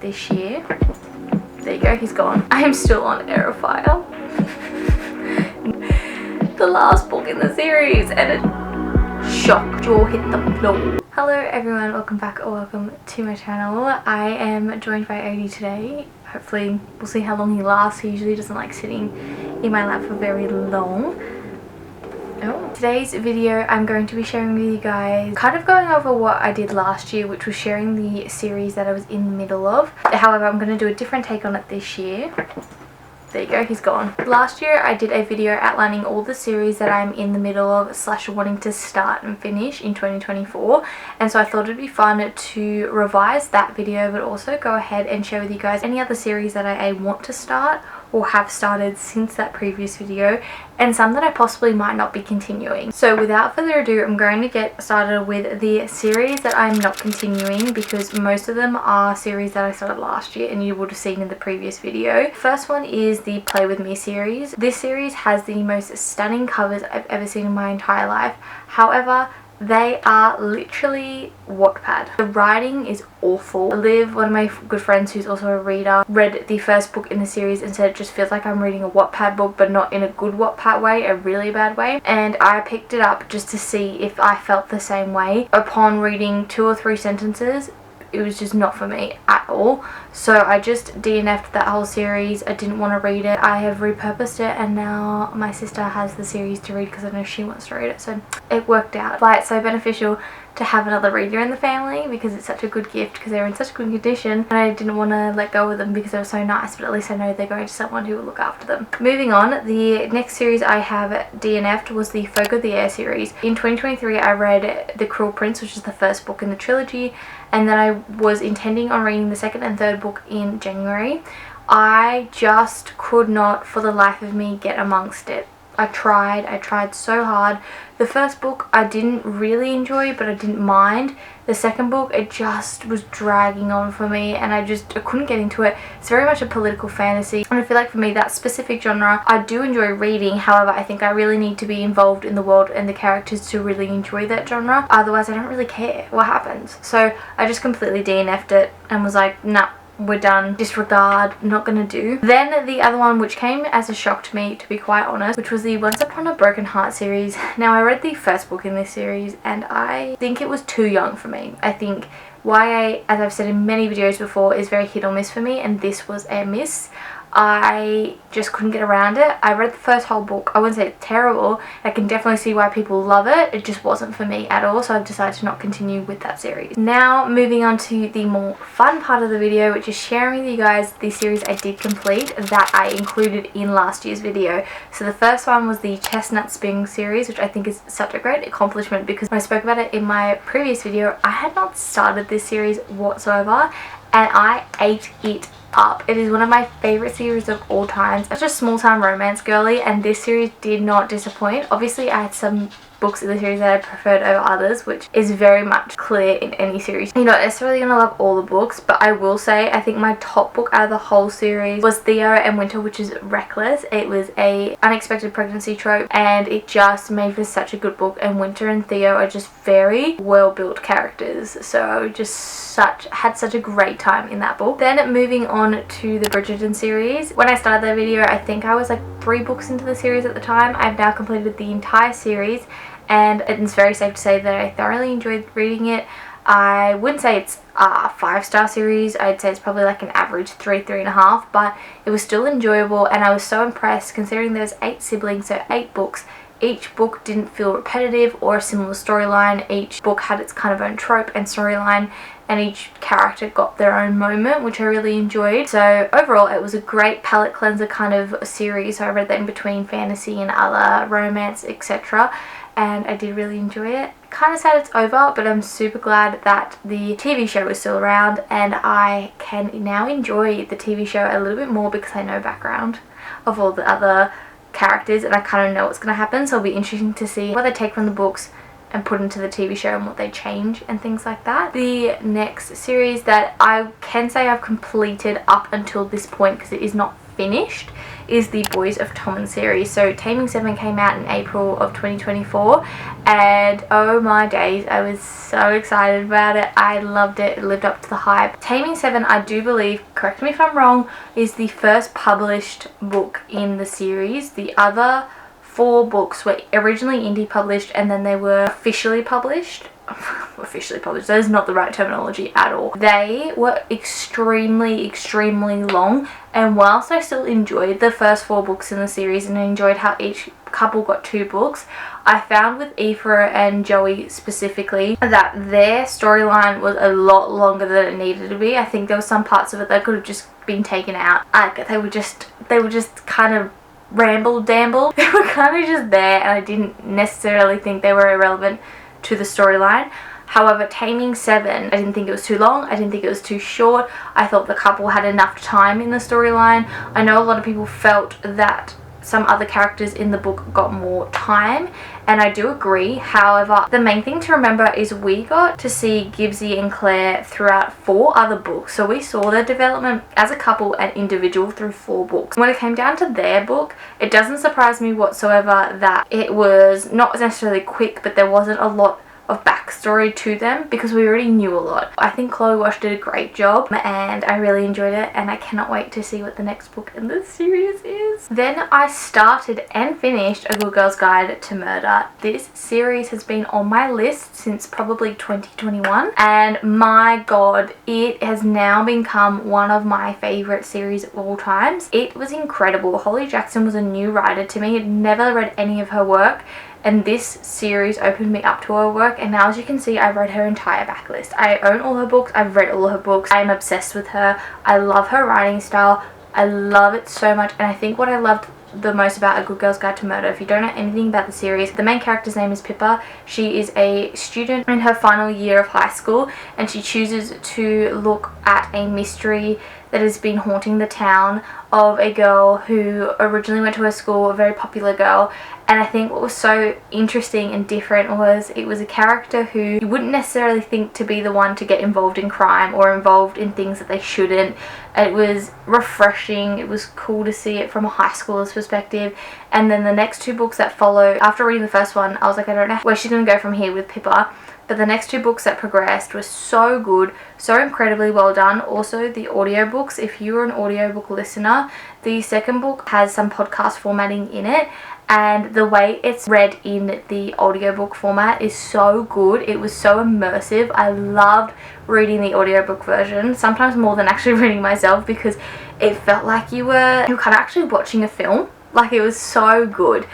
at this year. There you go, he's gone. I am still on Heir of Fire. The last book in the series, and it shocked, jaw hit the floor. Hello everyone, welcome back or welcome to my channel. I am joined by Odie today. Hopefully we'll see how long he lasts. He usually doesn't like sitting in my lap for very long. Today's video I'm going to be sharing with you guys, kind of going over what I did last year, which was sharing the series that I was in the middle of. However, I'm going to do a different take on it this year. There you go, he's gone. Last year I did a video outlining all the series that I'm in the middle of / wanting to start and finish in 2024, and so I thought it'd be fun to revise that video but also go ahead and share with you guys any other series that I want to start or have started since that previous video, and some that I possibly might not be continuing. So without further ado, I'm going to get started with the series that I'm not continuing, because most of them are series that I started last year and you would have seen in the previous video. First one is the Play With Me series. This series has the most stunning covers I've ever seen in my entire life. However, they are literally Wattpad. The writing is awful. Liv, one of my good friends who's also a reader, read the first book in the series and said it just feels like I'm reading a Wattpad book, but not in a good Wattpad way, a really bad way. And I picked it up just to see if I felt the same way. Upon reading 2 or 3 sentences, it was just not for me at all. So I just DNF'd that whole series. I didn't want to read it. I have repurposed it and now my sister has the series to read because I know she wants to read it. So it worked out. But it's so beneficial to have another reader in the family because it's such a good gift, because they're in such good condition and I didn't want to let go of them because they were so nice, but at least I know they're going to someone who will look after them. Moving on, the next series I have DNF'd was the Folk of the Air series. In 2023 I read The Cruel Prince, which is the first book in the trilogy, and then I was intending on reading the second and third book in January. I just could not for the life of me get amongst it. I tried so hard. The first book I didn't really enjoy, but I didn't mind. The second book, it just was dragging on for me and I couldn't get into it. It's very much a political fantasy, and I feel like for me that specific genre I do enjoy reading. However, I think I really need to be involved in the world and the characters to really enjoy that genre. Otherwise I don't really care what happens. So I just completely DNF'd it and was like, nah, we're done, disregard, not gonna do. Then the other one, which came as a shock to me, to be quite honest, which was the Once Upon a Broken Heart series. Now I read the first book in this series and I think it was too young for me. I think YA, as I've said in many videos before, is very hit or miss for me, and this was a miss. I just couldn't get around it. I read the first whole book. I wouldn't say it's terrible. I can definitely see why people love it. It just wasn't for me at all, so I've decided to not continue with that series. Now moving on to the more fun part of the video, which is sharing with you guys the series I did complete that I included in last year's video. So the first one was the Chestnut Spring series, which I think is such a great accomplishment because when I spoke about it in my previous video, I had not started this series whatsoever and I ate it up. It is one of my favorite series of all time. I'm just a small time romance girly and this series did not disappoint. Obviously I had some books in the series that I preferred over others, which is very much clear in any series. You're not necessarily gonna love all the books, but I will say I think my top book out of the whole series was Theo and Winter, which is Reckless. It was a unexpected pregnancy trope and it just made for such a good book, and Winter and Theo are just very well built characters, so I just had such a great time in that book. Then moving on to the Bridgerton series. When I started that video, I think I was like 3 books into the series at the time. I've now completed the entire series and it's very safe to say that I thoroughly enjoyed reading it. I wouldn't say it's a 5-star series. I'd say it's probably like an average 3.5, but it was still enjoyable and I was so impressed considering there's 8 siblings, so 8 books. Each book didn't feel repetitive or a similar storyline. Each book had its kind of own trope and storyline, and each character got their own moment, which I really enjoyed. So overall it was a great palette cleanser kind of series. So I read that in between fantasy and other romance, etc. and I did really enjoy it. Kind of sad it's over, but I'm super glad that the TV show is still around and I can now enjoy the TV show a little bit more because I know background of all the other characters and I kind of know what's going to happen. So it'll be interesting to see what they take from the books and put into the TV show and what they change and things like that. The next series that I can say I've completed up until this point, because it is not finished is the Boys of Tommen series. So Taming 7 came out in April of 2024, and oh my days, I was so excited about it. I loved it. It lived up to the hype. Taming 7, I do believe, correct me if I'm wrong, is the first published book in the series. The other 4 books were originally indie published and then they were officially published. That is not the right terminology at all. They were extremely long, and whilst I still enjoyed the first 4 books in the series and I enjoyed how each couple got 2 books, I found with Aoife and Joey specifically that their storyline was a lot longer than it needed to be. I think there were some parts of it that could have just been taken out. They were just kind of ramble damble. They were kind of just there, and I didn't necessarily think they were irrelevant to the storyline. However, Taming 7, I didn't think it was too long, I didn't think it was too short. I thought the couple had enough time in the storyline. I know a lot of people felt that some other characters in the book got more time, and I do agree. However, the main thing to remember is we got to see Gibbsy and Claire throughout 4 other books, so we saw their development as a couple and individual through 4 books. When it came down to their book, it doesn't surprise me whatsoever that it was not necessarily quick, but there wasn't a lot of backstory to them because we already knew a lot. I think Chloe Wash did a great job and I really enjoyed it, and I cannot wait to see what the next book in this series is. Then I started and finished A Good Girl's Guide to Murder. This series has been on my list since probably 2021, and my god, it has now become one of my favorite series of all times. It was incredible. Holly Jackson was a new writer to me. I'd never read any of her work, and this series opened me up to her work, and now as you can see, I've read her entire backlist. I own all her books, I've read all her books, I'm obsessed with her. I love her writing style, I love it so much, and I think what I loved the most about A Good Girl's Guide to Murder, if you don't know anything about the series, the main character's name is Pippa. She is a student in her final year of high school, and she chooses to look at a mystery that has been haunting the town of a girl who originally went to her school, a very popular girl. And I think what was so interesting and different was it was a character who you wouldn't necessarily think to be the one to get involved in crime or involved in things that they shouldn't. It was refreshing. It was cool to see it from a high schooler's perspective. And then the next 2 books that follow, after reading the first one, I was like, I don't know where she's going to go from here with Pippa. But the next 2 books that progressed were so good, so incredibly well done. Also, the audiobooks, if you're an audiobook listener, the second book has some podcast formatting in it, and the way it's read in the audiobook format is so good. It was so immersive. I loved reading the audiobook version, sometimes more than actually reading myself, because it felt like you were kind of actually watching a film. Like, it was so good.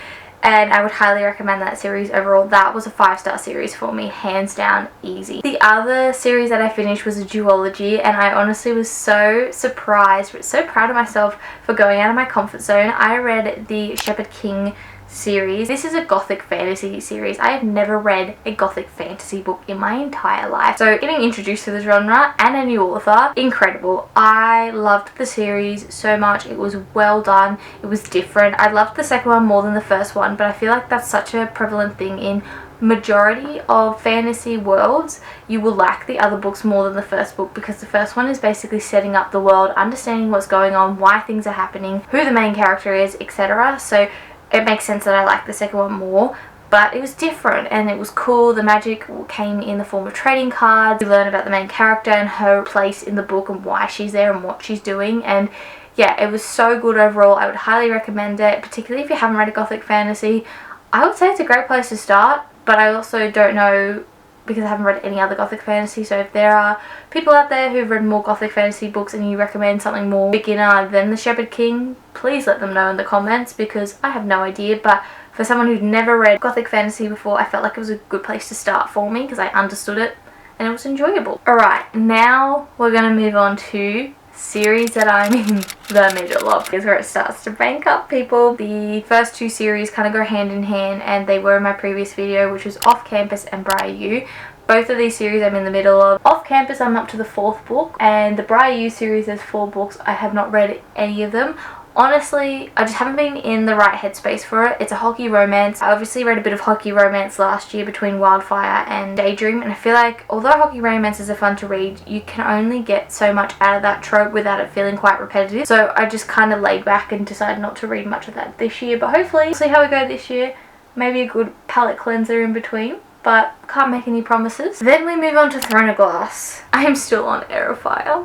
And I would highly recommend that series overall. That was a 5-star series for me, hands down, easy. The other series that I finished was a duology, and I honestly was so surprised, but so proud of myself for going out of my comfort zone. I read the Shepherd King series. This is a gothic fantasy series. I have never read a gothic fantasy book in my entire life. So getting introduced to the genre and a new author, incredible. I loved the series so much. It was well done. It was different. I loved the second one more than the first one, but I feel like that's such a prevalent thing in majority of fantasy worlds. You will like the other books more than the first book, because the first one is basically setting up the world, understanding what's going on, why things are happening, who the main character is, etc. So it makes sense that I like the second one more, but it was different and it was cool. The magic came in the form of trading cards. You learn about the main character and her place in the book and why she's there and what she's doing, and yeah, it was so good overall. I would highly recommend it, particularly if you haven't read a gothic fantasy. I would say it's a great place to start, but I also don't know, because I haven't read any other gothic fantasy, so if there are people out there who've read more gothic fantasy books and you recommend something more beginner than The Shepherd King, please let them know in the comments, because I have no idea. But for someone who'd never read gothic fantasy before, I felt like it was a good place to start for me because I understood it and it was enjoyable. Alright, now we're going to move on to series that I'm in the middle of. Is where it starts to rank up, people. The first 2 series kind of go hand in hand, and they were in my previous video, which was Off Campus and Briar U. Both of these series I'm in the middle of. Off Campus I'm up to the 4th book, and the Briar U series, there's 4 books. I have not read any of them. honestly, I just haven't been in the right headspace for it. It's a hockey romance. I obviously read a bit of hockey romance last year between Wildfire and Daydream, and I feel like although hockey romances are fun to read, you can only get so much out of that trope without it feeling quite repetitive. So I just kind of laid back and decided not to read much of that this year, but hopefully we'll see how we go this year. Maybe a good palette cleanser in between, but can't make any promises. Then we move on to Throne of Glass. I am still on Heir of Fire.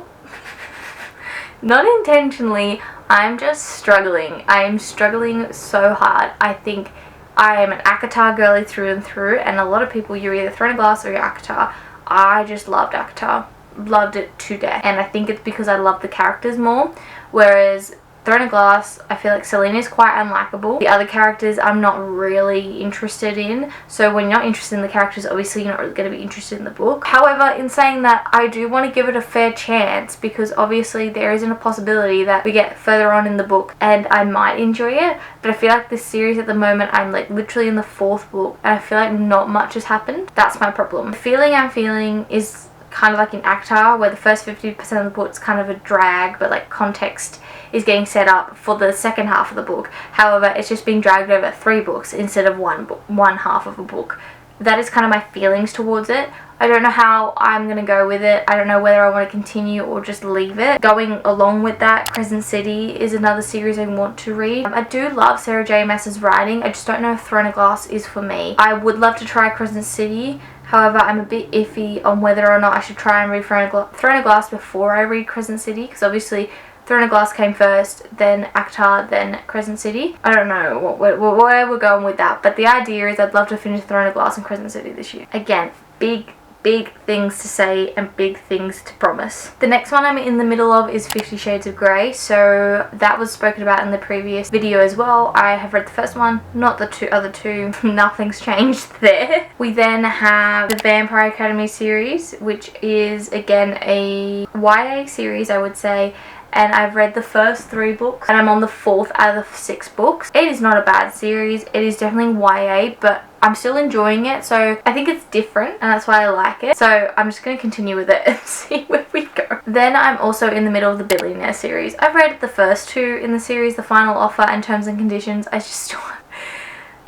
Not intentionally, I'm just struggling. I am struggling so hard. I think I am an ACOTAR girly through and through, and a lot of people, you're either Throne of Glass or you're ACOTAR. I just loved ACOTAR. Loved it to death. And I think it's because I love the characters more, whereas Throne of Glass, I feel like Celaena's quite unlikable. The other characters I'm not really interested in. So when you're not interested in the characters, obviously you're not really going to be interested in the book. However, in saying that, I do want to give it a fair chance because obviously there isn't a possibility that we get further on in the book and I might enjoy it. But I feel like this series at the moment, I'm like literally in the 4th book and I feel like not much has happened. That's my problem. The feeling I'm feeling is kind of like in ACOTAR, where the first 50% of the book is kind of a drag, but like context is getting set up for the second half of the book. However, it's just being dragged over 3 books instead of one half of a book. That is kind of my feelings towards it. I don't know how I'm going to go with it. I don't know whether I want to continue or just leave it. Going along with that, Crescent City is another series I want to read. I do love Sarah J Maas's writing. I just don't know if Throne of Glass is for me. I would love to try Crescent City. However, I'm a bit iffy on whether or not I should try and read Throne of Glass before I read Crescent City, because obviously Throne of Glass came first, then ACOTAR, then Crescent City. I don't know where we're going with that, but the idea is I'd love to finish Throne of Glass and Crescent City this year. Again, big things to say and big things to promise. The next one I'm in the middle of is 50 Shades of Grey, so that was spoken about in the previous video as well. I have read the first one, not the other two. Nothing's changed there. We then have the Vampire Academy series, which is again a YA series, I would say, and I've read the first 3 books and I'm on the 4th out of the 6 books. It is not a bad series. It is definitely YA, but I'm still enjoying it, so I think it's different and that's why I like it. So I'm just going to continue with it and see where we go. Then I'm also in the middle of the Billionaire series. I've read the first 2 in the series, The Final Offer and Terms and Conditions. I just still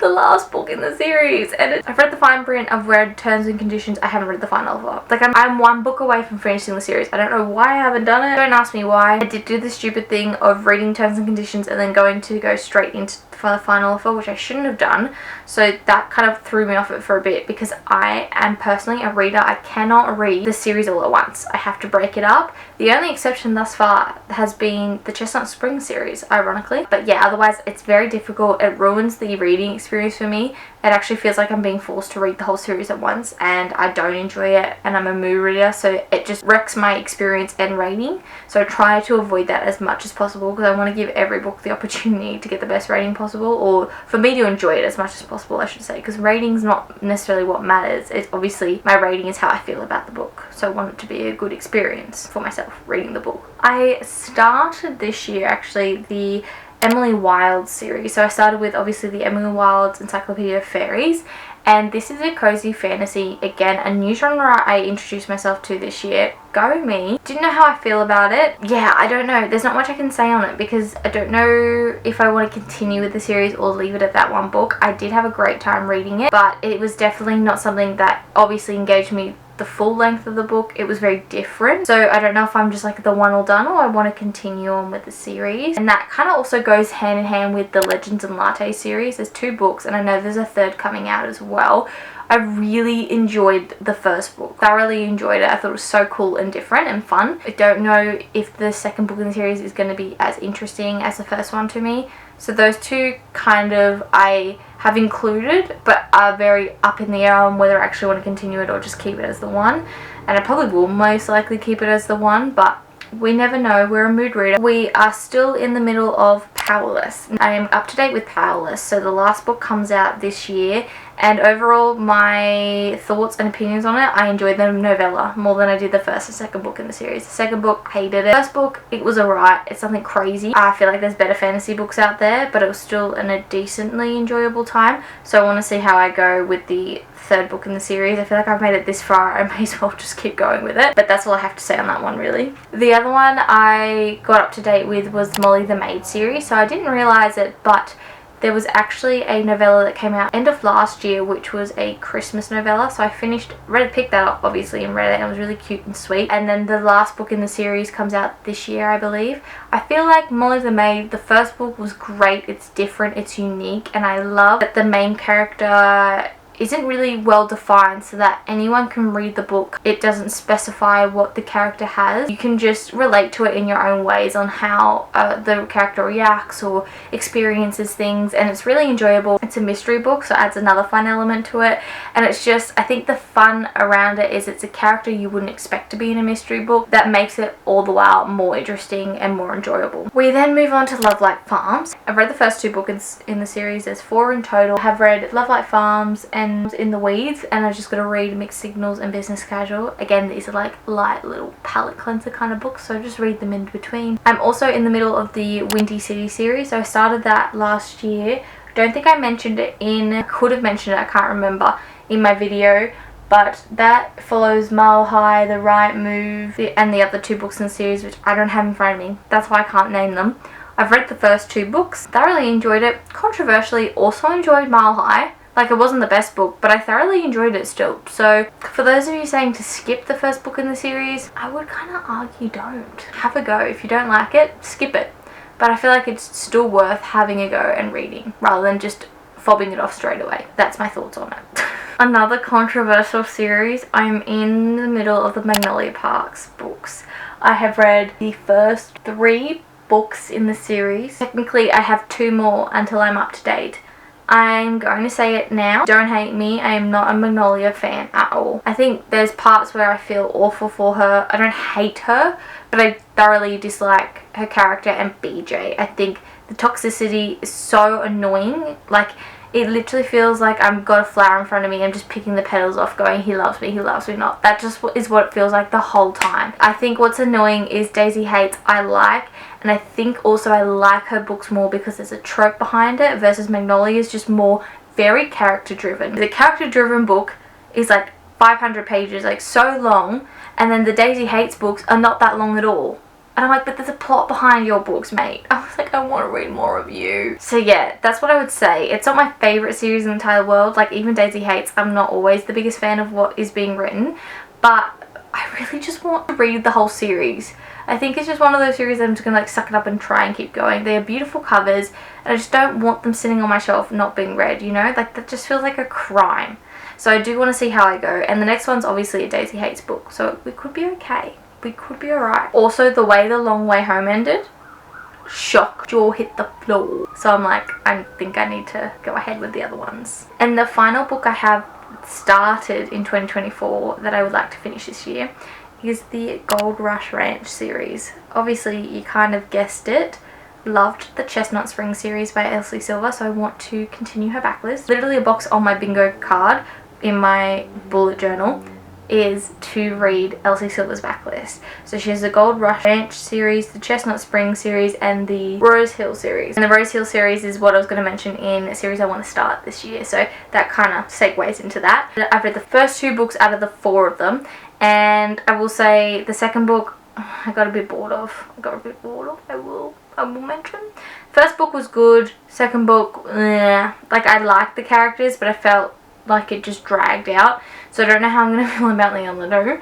the last book in the series, and I've read the fine print, I've read Terms and Conditions, I haven't read the final offer. Like I'm 1 book away from finishing the series. I don't know why I haven't done it. Don't ask me why. I did do the stupid thing of reading Terms and Conditions and then going to go straight into the final offer, which I shouldn't have done. So that kind of threw me off it for a bit because I am personally a reader. I cannot read the series all at once. I have to break it up. The only exception thus far has been the Chestnut Spring series, ironically. But yeah, otherwise it's very difficult. It ruins the reading experience for me. It actually feels like I'm being forced to read the whole series at once and I don't enjoy it, and I'm a moo reader, so it just wrecks my experience and rating. So I try to avoid that as much as possible because I want to give every book the opportunity to get the best rating possible, or for me to enjoy it as much as possible, I should say, because rating's not necessarily what matters. It's obviously my rating is how I feel about the book, so I want it to be a good experience for myself reading the book. I started this year actually the Emily Wilde series. So I started with obviously the Emily Wilde's Encyclopedia of Fairies, and this is a cozy fantasy, again a new genre I introduced myself to this year. Go me. Didn't know how I feel about it. Yeah, I don't know. There's not much I can say on it because I don't know if I want to continue with the series or leave it at that 1 book. I did have a great time reading it, but it was definitely not something that obviously engaged me the full length of the book. It was very different, so I don't know if I'm just like the one or done or I want to continue on with the series. And that kind of also goes hand in hand with the Legends and Latte series. There's 2 books and I know there's a 3rd coming out as well. I really enjoyed the first book. Thoroughly enjoyed it. I thought it was so cool and different and fun. I don't know if the 2nd book in the series is going to be as interesting as the first one to me. So those 2 kind of I have included, but are very up in the air on whether I actually want to continue it or just keep it as the 1. And I probably will most likely keep it as the 1, but we never know. We're a mood reader. We are still in the middle of Powerless. I am up to date with Powerless, so the last book comes out this year And overall, my thoughts and opinions on it, I enjoyed the novella more than I did the first and second book in the series. The second book, hated it. First book, it was alright. It's something crazy. I feel like there's better fantasy books out there, but it was still a decently enjoyable time. So I want to see how I go with the third book in the series. I feel like I've made it this far, I may as well just keep going with it. But that's all I have to say on that one, really. The other one I got up to date with was Molly the Maid series. So I didn't realise it, but there was actually a novella that came out end of last year, which was a Christmas novella. So I picked that up obviously and read it, and it was really cute and sweet. And then the last book in the series comes out this year, I believe. I feel like Molly the Maid, the first book was great. It's different, it's unique, and I love that the main character isn't really well defined, so that anyone can read the book. It doesn't specify what the character has. You can just relate to it in your own ways on how the character reacts or experiences things, and it's really enjoyable. It's a mystery book, so it adds another fun element to it, and it's just, I think the fun around it is it's a character you wouldn't expect to be in a mystery book that makes it all the while more interesting and more enjoyable. We then move on to Love Like Farms. I've read the first 2 books in the series. There's 4 in total. I have read Love Like Farms and In the Weeds, and I just got to read Mixed Signals and Business Casual. Again, these are like light little palette cleanser kind of books, so just read them in between. I'm also in the middle of the Windy City series, so I started that last year. Don't think I mentioned it could have mentioned it, I can't remember, in my video, but that follows Mile High, The Right Move, and the other 2 books in the series, which I don't have in front of me. That's why I can't name them. I've read the first 2 books, thoroughly enjoyed it. Controversially, also enjoyed Mile High. Like, it wasn't the best book, but I thoroughly enjoyed it still. So, for those of you saying to skip the first book in the series, I would kind of argue don't. Have a go. If you don't like it, skip it. But I feel like it's still worth having a go and reading, rather than just fobbing it off straight away. That's my thoughts on it. Another controversial series, I'm in the middle of the Magnolia Parks books. I have read the first 3 books in the series. Technically, I have 2 more until I'm up to date. I'm going to say it now. Don't hate me. I am not a Magnolia fan at all. I think there's parts where I feel awful for her. I don't hate her, but I thoroughly dislike her character and BJ. I think the toxicity is so annoying. Like, it literally feels like I've got a flower in front of me. I'm just picking the petals off going, he loves me not. That just is what it feels like the whole time. I think what's annoying is Daisy Hates I like. And I think also I like her books more because there's a trope behind it, versus Magnolia is just more very character driven. The character driven book is like 500 pages, like so long, and then the Daisy Hates books are not that long at all. And I'm like, but there's a plot behind your books, mate. I was like, I want to read more of you. So yeah, that's what I would say. It's not my favourite series in the entire world. Like, even Daisy Hates, I'm not always the biggest fan of what is being written, but I really just want to read the whole series. I think it's just one of those series that I'm just going to like suck it up and try and keep going. They are beautiful covers, and I just don't want them sitting on my shelf not being read, you know? Like, that just feels like a crime. So I do want to see how I go. And the next one's obviously a Daisy Hates book, so we could be okay. We could be alright. Also, the way The Long Way Home ended, shock, jaw hit the floor. So I'm like, I think I need to go ahead with the other ones. And the final book I have started in 2024 that I would like to finish this year is the Gold Rush Ranch series. Obviously, you kind of guessed it. Loved the Chestnut Spring series by Elsie Silver, so I want to continue her backlist. Literally a box on my bingo card in my bullet journal is to read Elsie Silver's backlist. So she has the Gold Rush Ranch series, the Chestnut Spring series, and the Rose Hill series. And the Rose Hill series is what I was going to mention in a series I want to start this year, so that kind of segues into that. I've read the first 2 books out of the 4 of them, and I will say the second book I got a bit bored of. I will mention. First book was good. Second book, like, I liked the characters, but I felt like it just dragged out. So I don't know how I'm going to feel about Leon Ledoux,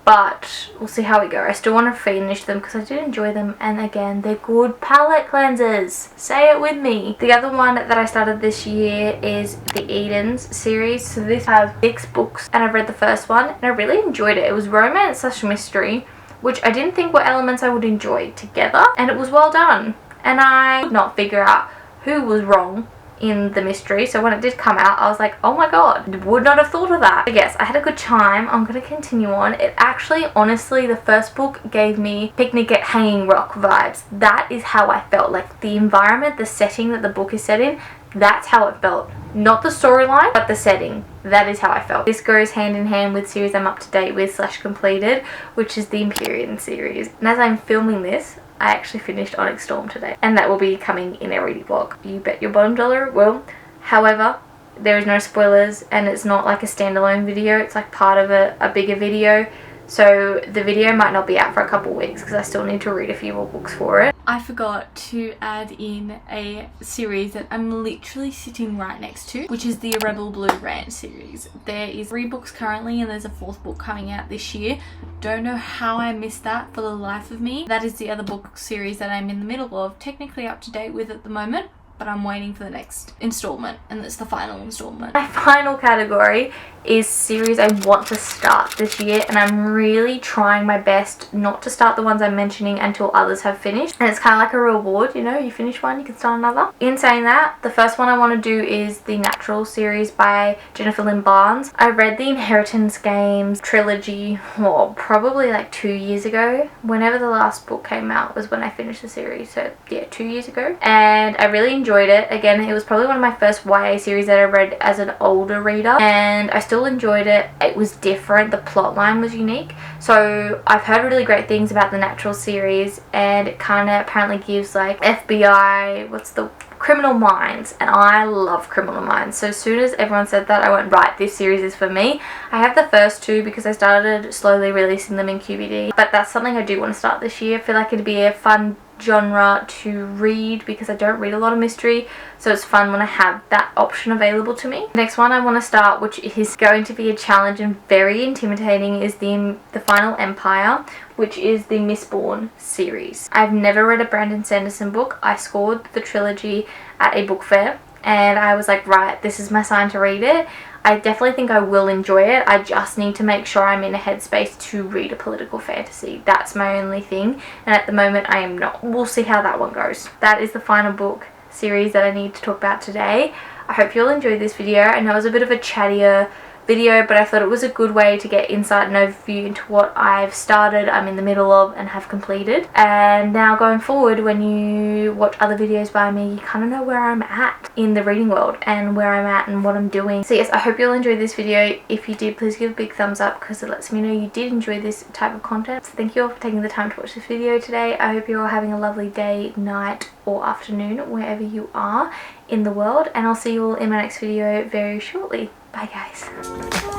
but we'll see how we go. I still want to finish them because I did enjoy them, and again, they're good palette cleansers. Say it with me. The other one that I started this year is the Edens series. So this has 6 books, and I've read the first one, and I really enjoyed it. It was romance/mystery, which I didn't think were elements I would enjoy together, and it was well done. And I could not figure out who was wrong in the mystery, so when it did come out I was like, oh my god, would not have thought of that. But yes, I had a good time. I'm going to continue on. It actually, honestly, the first book gave me Picnic at Hanging Rock vibes. That is how I felt. Like, the environment, the setting that the book is set in, that's how it felt Not the storyline, but the setting. That is how I felt. This goes hand in hand with series I'm up to date with / completed, which is the Empyrean series. And as I'm filming this, I actually finished Onyx Storm today, and that will be coming in a reading vlog. You bet your bottom dollar it will. However, there is no spoilers, and it's not like a standalone video. It's like part of a bigger video. So the video might not be out for a couple weeks because I still need to read a few more books for it. I forgot to add in a series that I'm literally sitting right next to, which is the Rebel Blue Ranch series. There is 3 books currently and there's a 4th book coming out this year. Don't know how I missed that for the life of me. That is the other book series that I'm in the middle of, technically up to date with at the moment, but I'm waiting for the next installment, and it's the final installment. My final category is series I want to start this year, and I'm really trying my best not to start the ones I'm mentioning until others have finished. And it's kind of like a reward, you know, you finish one, you can start another. In saying that, the first one I want to do is the Natural series by Jennifer Lynn Barnes. I read the Inheritance Games trilogy, probably like 2 years ago. Whenever the last book came out was when I finished the series, so yeah, 2 years ago. And I really enjoyed it. Again, it was probably one of my first YA series that I read as an older reader, and I still enjoyed it. It was different, the plot line was unique. So I've heard really great things about the Natural series, and it kind of apparently gives like FBI, Criminal Minds, and I love Criminal Minds. So as soon as everyone said that, I went, right, this series is for me. I have the first 2 because I started slowly releasing them in QVD, but that's something I do want to start this year. I feel like it'd be a fun genre to read because I don't read a lot of mystery, so it's fun when I have that option available to me. The next one I want to start, which is going to be a challenge and very intimidating, is the Final Empire, which is the Mistborn series. I've never read a Brandon Sanderson book. I scored the trilogy at a book fair, and I was like, right, this is my sign to read it. I definitely think I will enjoy it. I just need to make sure I'm in a headspace to read a political fantasy. That's my only thing, and at the moment I am not. We'll see how that one goes. That is the final book series that I need to talk about today. I hope you'll enjoy this video. I know it was a bit of a chattier video, but I thought it was a good way to get insight and overview into what I've started, I'm in the middle of, and have completed. And now going forward, when you watch other videos by me, you kind of know where I'm at in the reading world and where I'm at and what I'm doing. So yes, I hope you'll enjoy this video. If you did, please give a big thumbs up because it lets me know you did enjoy this type of content. So thank you all for taking the time to watch this video today. I hope you're all having a lovely day, night or afternoon, wherever you are in the world, and I'll see you all in my next video very shortly. Bye guys.